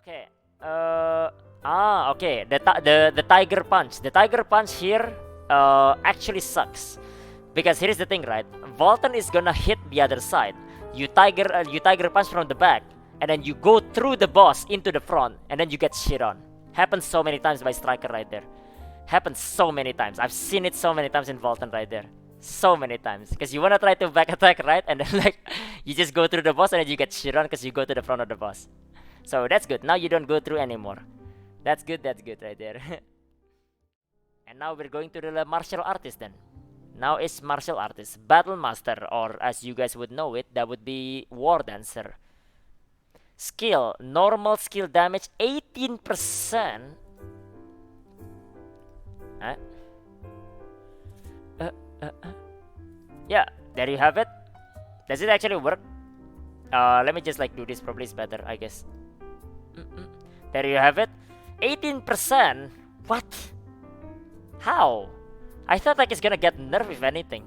Okay. Okay. The tiger punch. The tiger punch here actually sucks because here's the thing, right? Volton is gonna hit the other side. You tiger punch from the back, and then you go through the boss into the front, and then you get shit on. Happens so many times by Striker right there. Happens so many times. I've seen it so many times in Volton right there. So many times. Because you wanna try to back attack, right? And then like you just go through the boss and then you get shit on because you go to the front of the boss. So that's good. Now you don't go through anymore. That's good right there. And now we're going to the martial artist then. Now it's martial artist. Battle master, or as you guys would know it, that would be war dancer. Skill. Normal skill damage 18%. Huh? Yeah, there you have it. Does it actually work? Let me just like do this. Probably it's better, I guess. There you have it. 18%. What? How? I thought like it's gonna get nerfed if anything.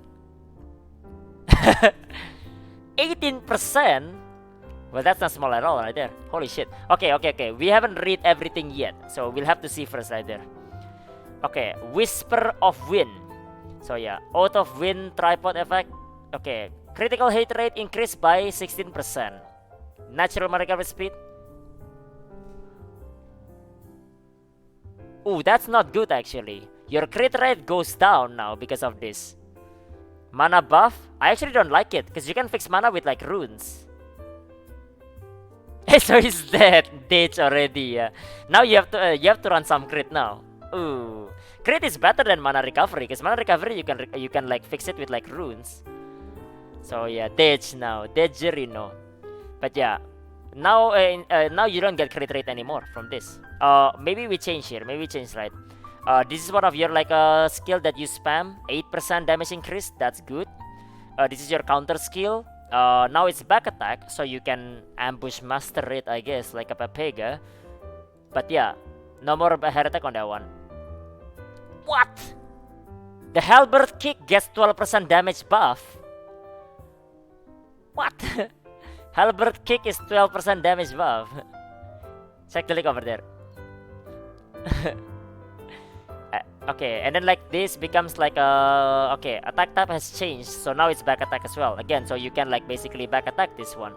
18%. Well, that's not small at all, right there. Holy shit. Okay. We haven't read everything yet, so we'll have to see first, right there. Okay, Whisper of Wind. So yeah, Oath of Wind tripod effect. Okay, critical hit rate increased by 16%. Natural recovery speed. Ooh, that's not good actually. Your crit rate goes down now because of this. Mana buff? I actually don't like it because you can fix mana with like runes. So he's dead. Ditch already. Yeah. Now you have to run some crit now. Ooh, crit is better than mana recovery because mana recovery you can like fix it with like runes. So yeah, ditch now, Degerino. But yeah, now now you don't get crit rate anymore from this. Maybe we change here. Maybe we change, right. This is one of your like skill that you spam. 8% damage increase. That's good. This is your counter skill. Now it's back attack, so you can ambush master it, I guess, like a Pepega. But yeah, no more hair attack on that one. What? The halberd kick gets 12% damage buff. What? Halberd kick is 12% damage buff. Check the link over there. Okay, and then like this becomes like okay, attack type has changed, so now it's back attack as well. Again, so you can like basically back attack this one.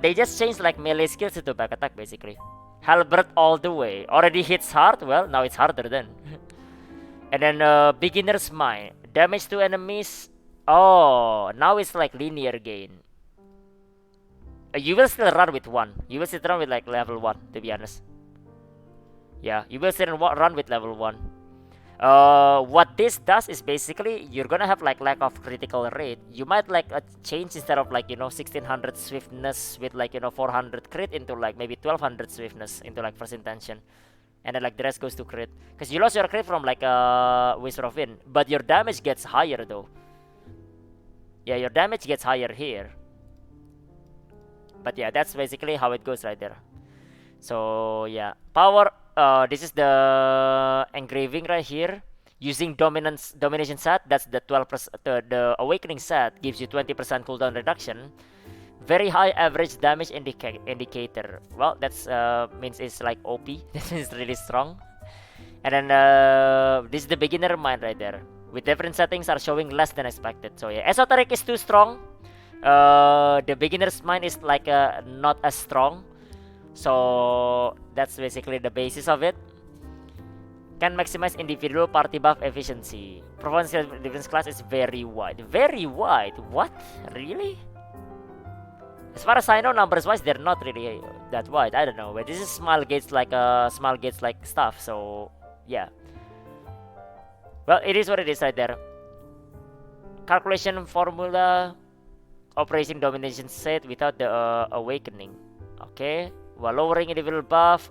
They just changed like melee skills to back attack basically. Halberd all the way. Already hits hard, well, now it's harder then. And then beginner's mind. Damage to enemies. Oh, now it's like linear gain. You will still run with one. You will still run with like level 1, to be honest. Yeah, you will still run with level 1. What this does is basically you're gonna have like lack of critical rate. You might like change instead of like 1600 swiftness with like 400 crit into like maybe 1200 swiftness into like first intention, and then like the rest goes to crit because you lost your crit from like Whisper of Wind, but your damage gets higher though. Yeah, your damage gets higher here. But yeah, that's basically how it goes right there. So yeah, power. This is the engraving right here. Using domination set, that's the 12%. The awakening set gives you 20% cooldown reduction. Very high average damage indicator. Well, that's means it's like OP. This is really strong. And then this is the beginner mind right there. With different settings are showing less than expected. So yeah, esoteric is too strong. The beginner's mind is like not as strong. So that's basically the basis of it. Can maximize individual party buff efficiency. Performance defense class is very wide. Very wide? What? Really? As far as I know, numbers wise, they're not really that wide. I don't know. But this is small gates like stuff. So yeah. Well, it is what it is right there. Calculation formula. Operation domination set without the awakening. Okay. While lowering individual buff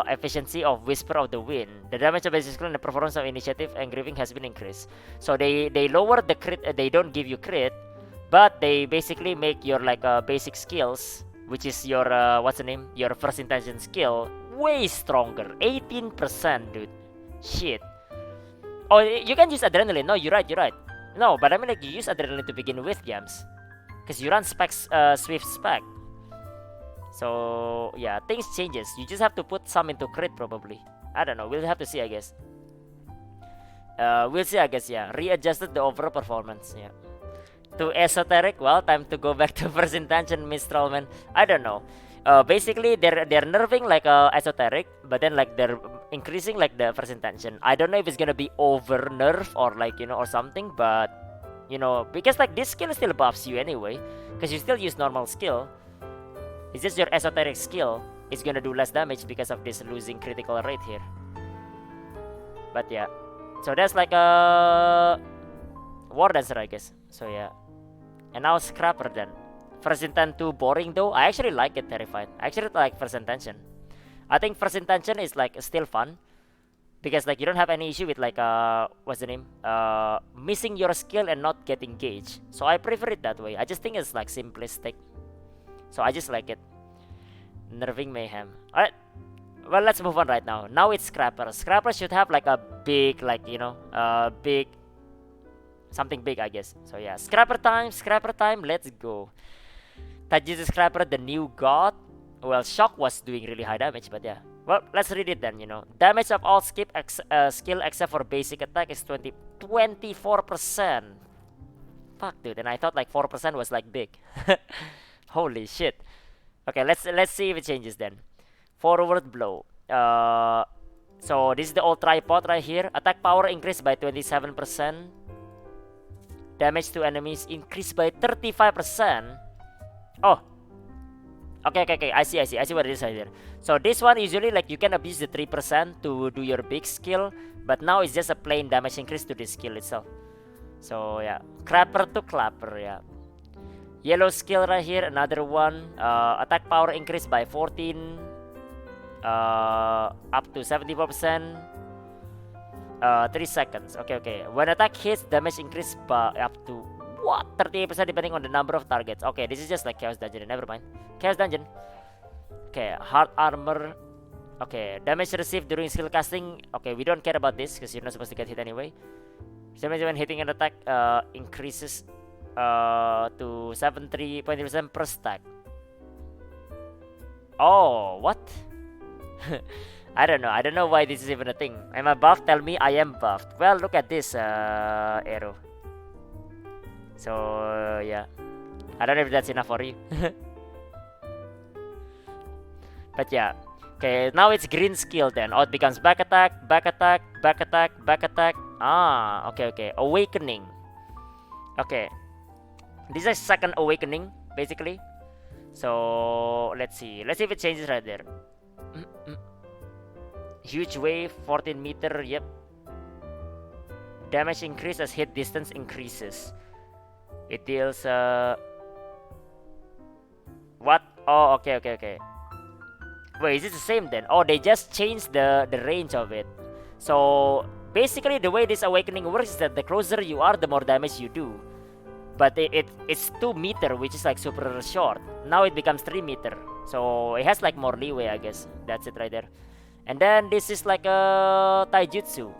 efficiency of Whisper of the Wind, the damage of basic skill and the performance of initiative engraving has been increased. So they lower the crit. They don't give you crit, but they basically make your like basic skills, which is your what's the name? Your first intention skill, way stronger. 18%, dude. Shit. Oh, you can use adrenaline. No, you're right. No, but I mean like you use adrenaline to begin with, Jams, because you run specs, Swift spec. So yeah, things changes. You just have to put some into crit probably. I don't know. We'll have to see, I guess. We'll see, I guess. Yeah, readjusted the overall performance. Yeah. To esoteric, well, time to go back to first intention, Mistral man. I don't know. Basically, they're nerfing like esoteric, but then like they're increasing like the first intention. I don't know if it's gonna be over nerf or like or something, but because like this skill still buffs you anyway, because you still use normal skill. It's just your esoteric skill is gonna do less damage because of this losing critical rate here. But yeah, so that's like a war dancer, I guess. So yeah, and now scrapper then. First intent too boring though. I actually like it, terrified. I actually like first intention. I think first intention is like still fun because like you don't have any issue with like what's the name missing your skill and not getting gauge. So I prefer it that way. I just think it's like simplistic. So I just like it. Nerving mayhem. Alright. Well, let's move on right now. Now it's scrapper. Scrapper should have like a big like big something big, I guess. So yeah, scrapper time, let's go. Taijutsu Scrapper, the new god. Well, Shock was doing really high damage, but yeah. Well, let's read it then, Damage of all skill except for basic attack is 24%. Fuck, dude, and I thought like 4% was like big. Holy shit. Okay, let's see if it changes then. Forward blow. So this is the old tripod right here. Attack power increased by 27%. Damage to enemies increased by 35%. Oh, okay. I see what it is right here. So this one usually like you can abuse the 3% to do your big skill, but now it's just a plain damage increase to the skill itself. So yeah, crapper to clapper, yeah. Yellow skill right here, another one. Attack power increased by 14, up to 74%. 3 seconds. Okay. When attack hits, damage increased by up to 38% depending on the number of targets. Okay, this is just like Chaos Dungeon. Never mind. Chaos Dungeon. Okay, hard armor. Okay, damage received during skill casting. Okay, we don't care about this because you're not supposed to get hit anyway. Damage when hitting an attack increases to 73.3% per stack. Oh, what? I don't know why this is even a thing. Am I buffed? Tell me I am buffed. Well, look at this arrow. So yeah, I don't know if that's enough for you. But yeah, okay. Now it's green skill then. Oh, it becomes back attack. Ah, okay. Awakening. Okay, this is second awakening basically. So let's see if it changes right there. Huge wave, 14 meter. Yep. Damage increase as hit distance increases. It deals what? Oh, okay. Wait, is it the same then? Oh, they just changed the range of it. So basically the way this awakening works is that the closer you are, the more damage you do. But it's 2 meter, which is like super short. Now it becomes 3 meter. So it has like more leeway, I guess. That's it right there. And then this is like a taijutsu.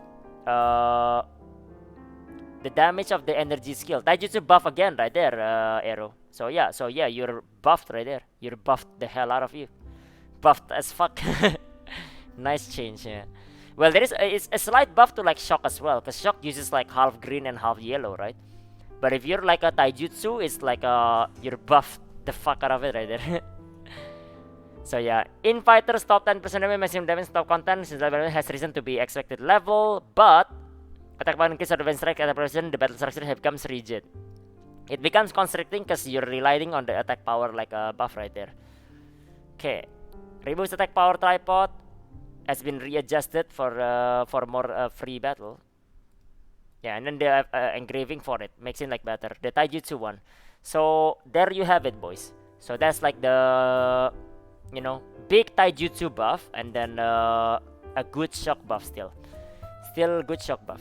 The damage of the energy skill. Taijutsu buff again right there, arrow. So yeah, you're buffed right there. You're buffed the hell out of you. Buffed as fuck. Nice change, yeah. Well, there is it's a slight buff to like Shock as well, because Shock uses like half green and half yellow, right? But if you're like a taijutsu, it's like you're buffed the fuck out of it right there. So yeah, in fighters top 10% maximum damage top content since level has risen to be expected level, but attack power increase or defense strike at a person, the battle structure becomes rigid. It becomes constricting because you're relying on the attack power like a buff right there. Okay, removes attack power tripod has been readjusted for more free battle. Yeah, and then the engraving for it makes it like better. The taijutsu one. So there you have it, boys. So that's like the big taijutsu buff, and then a good shock buff still good shock buff.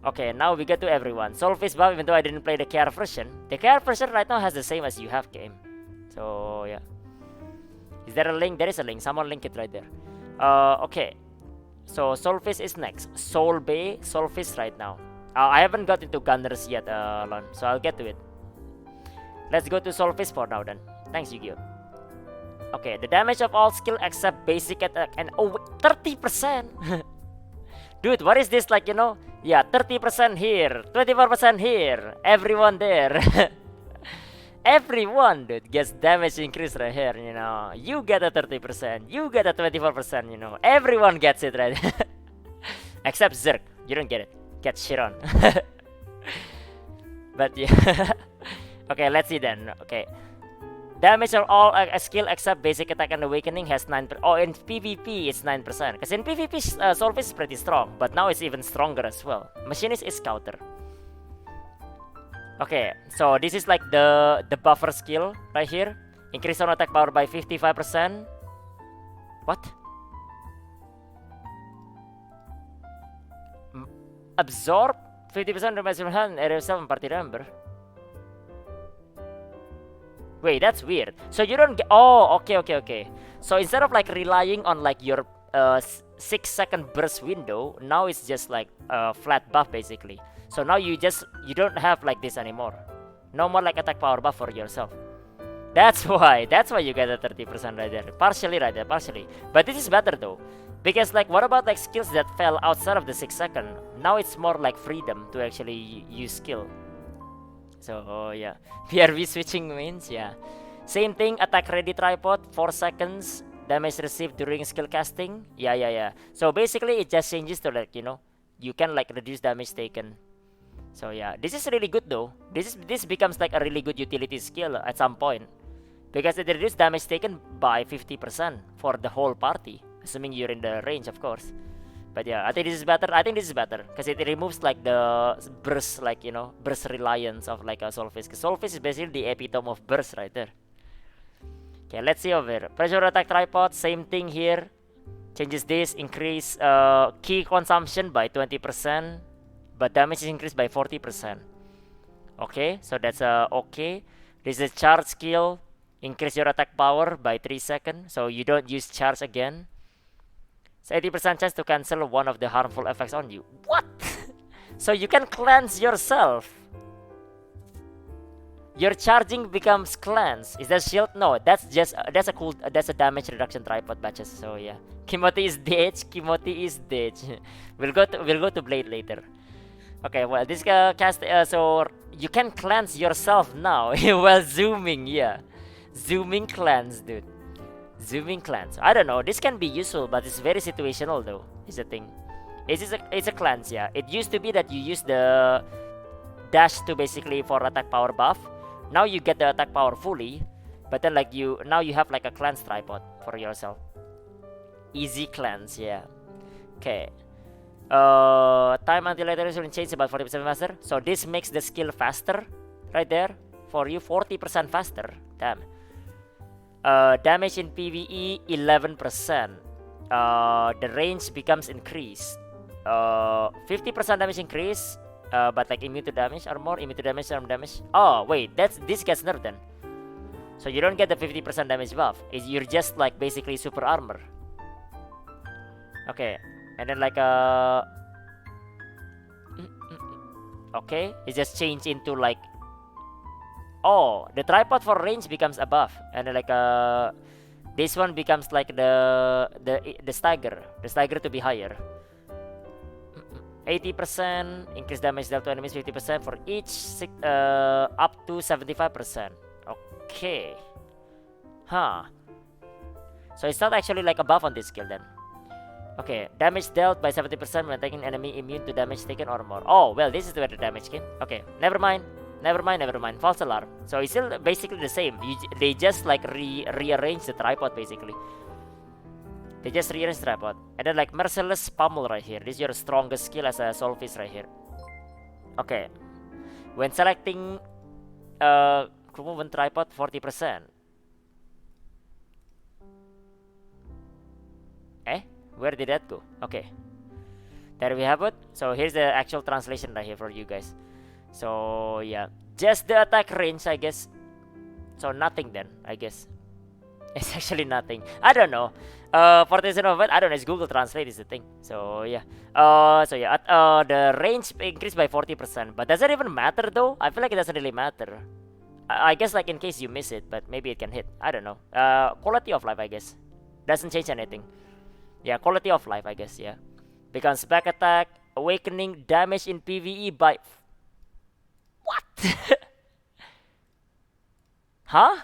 Okay, now we get to everyone. Soulface buff, even though I didn't play the KR version. The KR version right now has the same as you have game. So yeah. Is there a link? There is a link. Someone link it right there. Okay. So Soulface is next. Soul Bay, Soulface right now. I haven't got into Gunners yet, Lon. So I'll get to it. Let's go to Soulface for now then. Thanks, Yu-Gi-Oh. Okay, the damage of all skill except basic attack and 30%. Dude, what is this, like, you know? Yeah, 30% here, 24% here, everyone there. Everyone, dude, gets damage increase right here, you know. You get a 30%, you get a 24%, you know. Everyone gets it, right? Except Zerk, you don't get it. Get shit on. But yeah. Okay, let's see then. Okay. Damage of all skill except basic attack and awakening has 9%. Oh, in PvP it's 9%. Because in PvP, Solvis is pretty strong, but now it's even stronger as well. Machinist is counter. Okay, so this is like the buffer skill right here. Increase on attack power by 55%. What? Absorb 50% damage from hand area 7 party member. Wait, that's weird. So you don't get. Oh, okay. So instead of like relying on like your 6-second burst window, now it's just like a flat buff basically. So now you don't have like this anymore. No more like attack power buff for yourself. That's why you get a 30% right there. Partially right there, partially. But this is better though. Because like what about like skills that fell outside of the 6-second? Now it's more like freedom to actually use skill. So yeah, PRV switching means yeah. Same thing, attack ready tripod, 4 seconds, damage received during skill casting. Yeah. So basically it just changes to like, you know, you can like reduce damage taken. So yeah, this is really good though. This becomes like a really good utility skill at some point. Because it reduces damage taken by 50% for the whole party. Assuming you're in the range, of course. But yeah, I think this is better. Because it removes like the burst, like, you know, burst reliance of like a Solvis. Because Solvis is basically the epitome of burst right there. Okay, let's see over here. Pressure attack tripod, same thing here. Changes this, increase key consumption by 20%, but damage is increased by 40%. Okay, so that's okay. This is a charge skill. Increase your attack power by 3 seconds, so you don't use charge again. So 80% chance to cancel one of the harmful effects on you. What? So you can cleanse yourself. Your charging becomes cleanse. Is that shield? No, that's just that's a damage reduction tripod batches. So yeah, Kimoti is dead. we'll go to Blade later. Okay, well this cast so you can cleanse yourself now while zooming. Yeah, zooming cleanse, dude. Zooming cleanse. I don't know. This can be useful, but it's very situational though. Is the thing. It's a cleanse. Yeah, it used to be that you use the dash to basically for attack power buff. Now you get the attack power fully, but then like now you have like a cleanse tripod for yourself. Easy cleanse, yeah. Okay. Time until later will change about 40% faster. So this makes the skill faster, right there for you, 40% faster. Damn. Damage in PvE 11%. The range becomes increased. 50% damage increase. But like immune to damage armor, immune to damage, arm damage. Oh wait, this gets nerfed then. So you don't get the 50% damage buff. You're just like basically super armor. Okay, and then like okay, it just changed into like, oh, the tripod for range becomes a buff, and then like this one becomes like the stagger to be higher. 80% increase damage dealt to enemies 50% for each up to 75%. Okay. Huh. So it's not actually like a buff on this skill then. Okay, damage dealt by 70% when attacking enemy immune to damage taken or more. Oh, well, this is where the damage came. Okay, never mind. False alarm. So it's still basically the same. They just like rearrange the tripod basically. They just rearrange the tripod. And then like Merciless Pummel right here. This is your strongest skill as a Solvis right here. Okay. When selecting crew movement tripod, 40%. Where did that go? Okay. There we have it. So here's the actual translation right here for you guys. So yeah. Just the attack range, I guess. So nothing then, I guess. It's actually nothing. I don't know. For this of it, I don't know. It's Google Translate is the thing. So yeah. The range increased by 40%. But does it even matter though? I feel like it doesn't really matter. I guess like in case you miss it, but maybe it can hit. I don't know. Quality of life, I guess. Doesn't change anything. Yeah, quality of life, I guess. Yeah, becomes back attack, awakening, damage in PVE by what? Huh?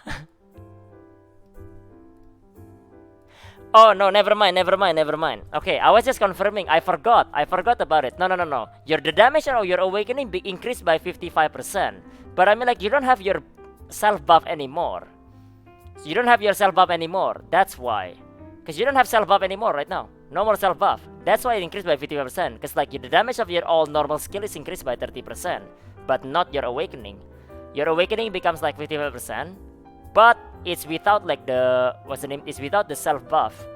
Oh no, never mind, never mind, never mind. Okay, I was just confirming. I forgot about it. No, no, no, no. The damage or your awakening be increased by 55%. But I mean, like, you don't have your self buff anymore. So you don't have your self buff anymore. That's why. Because you don't have self buff anymore right now. No more self buff. That's why it increased by 55%. Because like the damage of your all normal skill is increased by 30%, but not your awakening. Your awakening becomes like 55%, but it's without like the what's the name? It's without the self buff.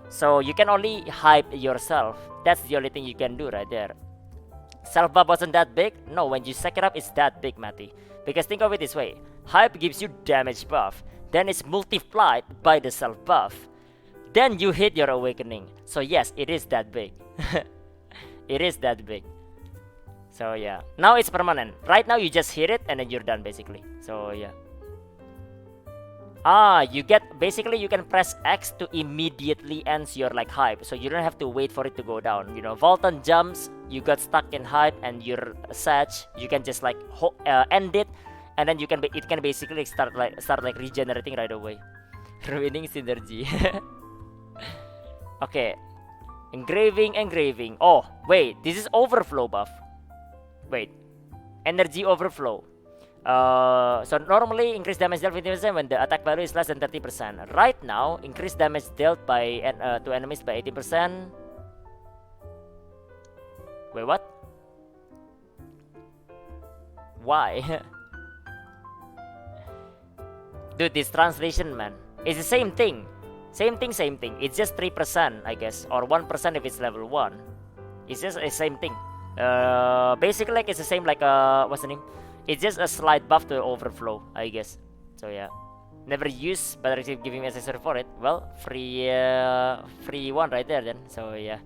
So you can only hype yourself. That's the only thing you can do right there. Self buff wasn't that big. No, when you stack it up, it's that big, Matty. Because think of it this way: hype gives you damage buff, then it's multiplied by the self buff. Then you hit your awakening. So yes, it is that big. It is that big. So yeah, now it's permanent. Right now you just hit it and then you're done basically. So yeah. You get basically you can press X to immediately ends your like hype, so you don't have to wait for it to go down. You know, Volton jumps, you got stuck in hype and you're sad, you can just like end it, and then it can basically start like regenerating right away, ruining synergy. Okay, engraving. Oh wait, this is overflow buff. Wait, energy overflow. So normally increase damage dealt 50% when the attack value is less than 30%. Right now, increase damage dealt by to enemies by 18%. Wait, what? Why? Dude, this translation, man, it's the same thing. Same thing. It's just 3%, I guess, or 1% if it's level 1. It's just the same thing. Basically, like it's the same like what's the name? It's just a slight buff to overflow, I guess. So yeah, never use, but receive giving me accessory for it. Well, free one right there then. So yeah,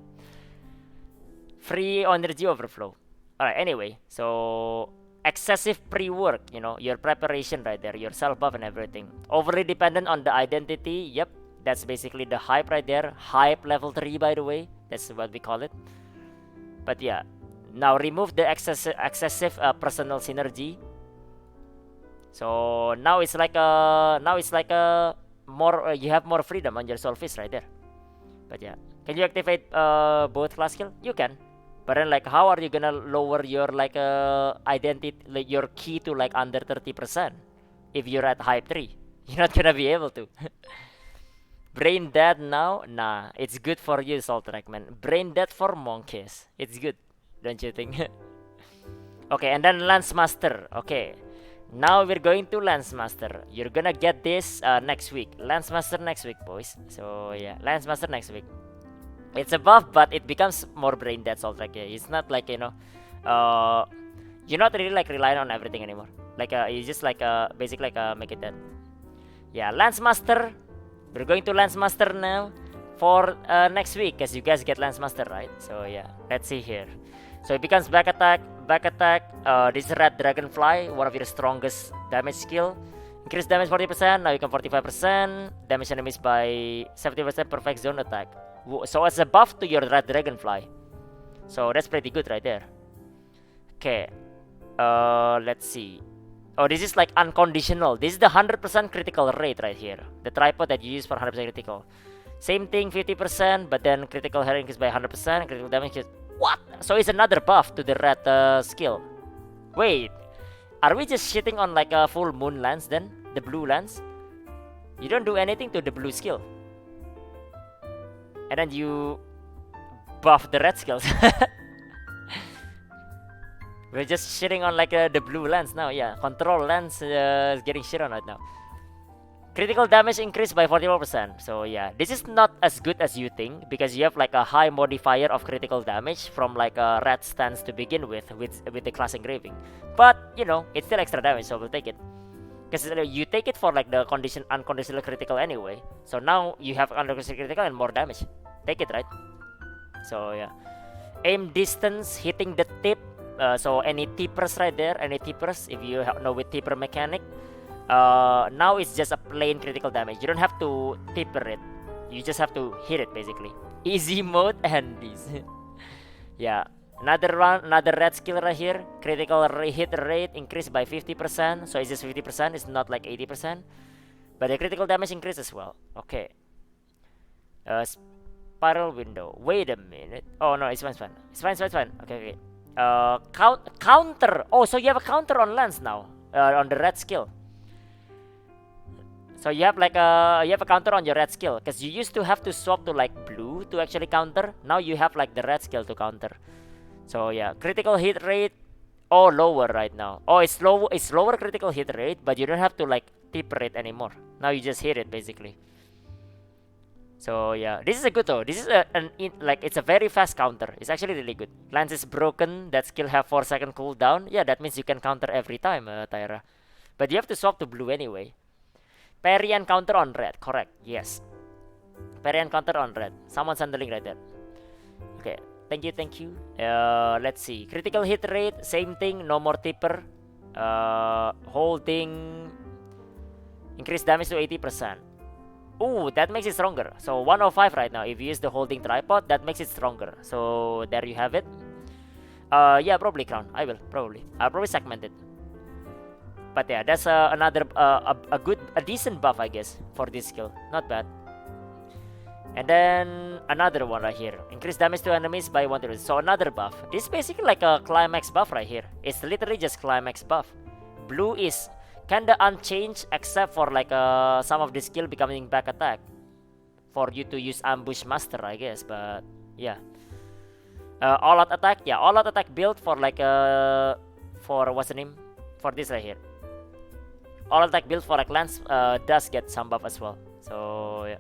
free energy overflow. Alright, anyway, so excessive pre-work, you know, your preparation right there, your self buff and everything. Overly dependent on the identity. Yep, that's basically the hype right there. Hype level 3, by the way. That's what we call it. But yeah. Now remove the excessive personal synergy. So now it's like a more you have more freedom on your soul fist right there. But yeah, can you activate both class skill? You can. But then like how are you gonna lower your like identity, like your key to like under 30% if you're at hype 3? You're not gonna be able to. Brain dead now? Nah, it's good for you, Soltrek, man. Brain dead for monkeys. It's good. Don't you think? Okay, and then Lance Master. Okay, now we're going to Lance Master. You're gonna get this next week. Lance Master next week, boys. So yeah, Lance Master next week. It's a buff, but it becomes more brain dead. Salt like it's not like you're not really like relying on everything anymore. Like you just like basically like make it dead. Yeah, Lance Master. We're going to Lance Master now for next week, cause you guys get Lance Master, right? So yeah, let's see here. So it becomes back attack. This is Red Dragonfly, one of your strongest damage skill. Increase damage 40%, now you can 45%. Damage enemies by 70% perfect zone attack. So it's a buff to your Red Dragonfly. So that's pretty good right there. Okay. Let's see. Oh, this is like unconditional. This is the 100% critical rate right here. The tripod that you use for 100% critical. Same thing, 50%, but then critical hair increased by 100%. Critical damage is... What? So it's another buff to the red skill. Wait, are we just shitting on like a full moon lance then? The blue lance? You don't do anything to the blue skill. And then you buff the red skills. We're just shitting on like the blue lance now. Yeah, control lance is getting shit on right now. Critical damage increased by 44%. So yeah, this is not as good as you think, because you have like a high modifier of critical damage from like a red stance to begin with the class engraving. But you know, it's still extra damage, so we'll take it. Because you take it for like the unconditional critical anyway. So now you have unconditional critical and more damage. Take it, right? So yeah, aim distance, hitting the tip. So any tippers right there, any tippers, if you know with tipper mechanic. Now it's just a plain critical damage. You don't have to tipper it. You just have to hit it basically. Easy mode and this. Yeah. Another one, another red skill right here. Critical hit rate increased by 50%. So it's just 50%. It's not like 80%. But the critical damage increase as well. Okay. Spiral window. Wait a minute. Oh no, it's fine, it's fine. It's fine, it's fine, it's fine. Okay, okay. Counter. Oh, so you have a counter on lance now. On the red skill. So you have like a counter on your red skill, because you used to have to swap to like blue to actually counter. Now you have like the red skill to counter. So yeah, critical hit rate, oh, lower right now. Oh, it's low. It's lower critical hit rate, but you don't have to like tip rate anymore. Now you just hit it basically. So yeah, this is a good though. This is like it's a very fast counter. It's actually really good. Lance is broken. That skill have 4-second cooldown. Yeah, that means you can counter every time, Tyra. But you have to swap to blue anyway. Parry and counter on red. Correct. Yes. Parry and counter on red. Someone's handling right there. Okay. Thank you. Thank you. Let's see. Critical hit rate. Same thing. No more tipper. Holding. Increase damage to 80%. Ooh, that makes it stronger. So 105 right now. If you use the holding tripod, that makes it stronger. So there you have it. Yeah, probably crown. I will probably. I'll probably segment it. But yeah, that's another a decent buff, I guess, for this skill. Not bad. And then another one right here. Increase damage to enemies by 1 So another buff. This is basically like a climax buff right here. It's literally just climax buff. Blue is kinda unchanged except for like some of the skill becoming back attack for you to use ambush master, I guess. But yeah, all out attack. Yeah, all out attack build for like for what's the name for this right here. All attack build for like lance does get some buff as well. So yeah.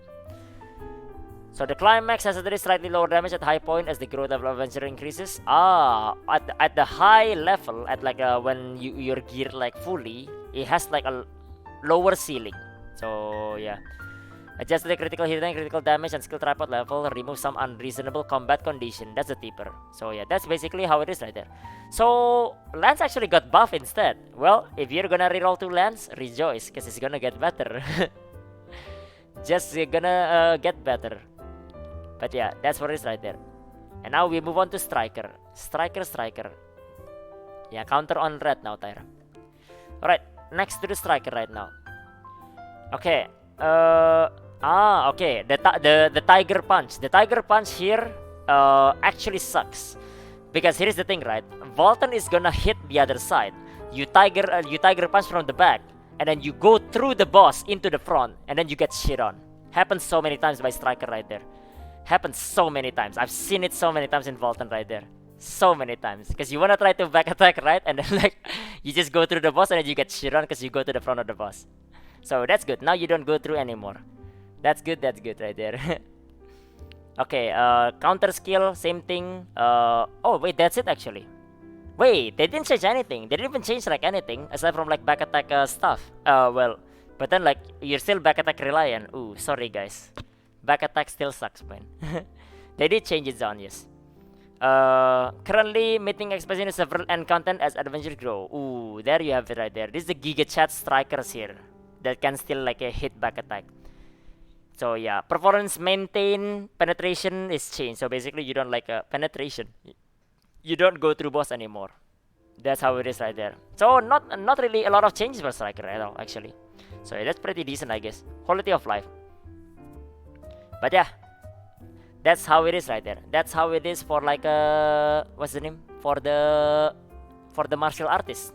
So the climax has a slightly lower damage at high point as the growth of Avenger increases. At the high level, at like when you're geared like fully, it has like a lower ceiling. So yeah. Adjust the critical hit and critical damage and skill tripod level. Remove some unreasonable combat condition. That's the tipper. So yeah, that's basically how it is right there. So Lance actually got buff instead. Well, if you're gonna reroll to Lance, rejoice, because it's gonna get better. Just gonna get better. But yeah, that's what it is right there. And now we move on to Striker. Striker. Yeah, counter on red now, Tyra. Alright, next to the Striker right now. Okay. Okay. The Tiger Punch. The Tiger Punch here actually sucks. Because here's the thing, right? Volton is gonna hit the other side. You Tiger Punch from the back, and then you go through the boss into the front, and then you get shit on. Happens so many times by Striker right there. Happens so many times. I've seen it so many times in Volton right there. So many times. Because you wanna try to back attack, right? And then like you just go through the boss and then you get shit on because you go to the front of the boss. So that's good. Now you don't go through anymore. That's good right there. Okay, counter skill, same thing. Oh wait, that's it actually. Wait, they didn't change anything. They didn't even change like anything aside from like back attack stuff. Well, but then like you're still back attack reliant. Ooh, sorry guys. Back attack still sucks, man. They did change its on, yes. Currently meeting expansion is several end content as adventures grow. Ooh, there you have it right there. This is the Giga Chat Strikers here that can still like a hit back attack. So yeah, performance maintain penetration is changed. So basically you don't like a penetration. You don't go through boss anymore. That's how it is right there. So not really a lot of changes for Striker at all actually. So yeah, that's pretty decent, I guess. Quality of life. But yeah, that's how it is right there. That's how it is for like what's the name for the martial artist.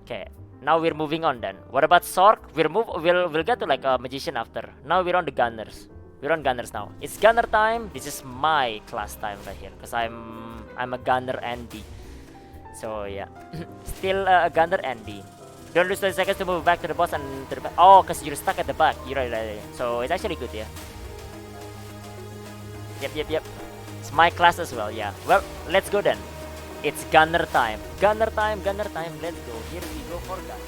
Okay, now we're moving on then. What about Sork? We'll get to like a magician after. Now we're on the gunners. We're on gunners now. It's gunner time. This is my class time right here because I'm a gunner Andy. So yeah, still a gunner Andy. Don't lose 20 seconds to move back to the boss and to the back. Oh, because you're stuck at the back. You're right. So it's actually good, yeah. Yep. It's my class as well, yeah. Well, let's go then. It's gunner time. Gunner time. Let's go. Here we go for gun.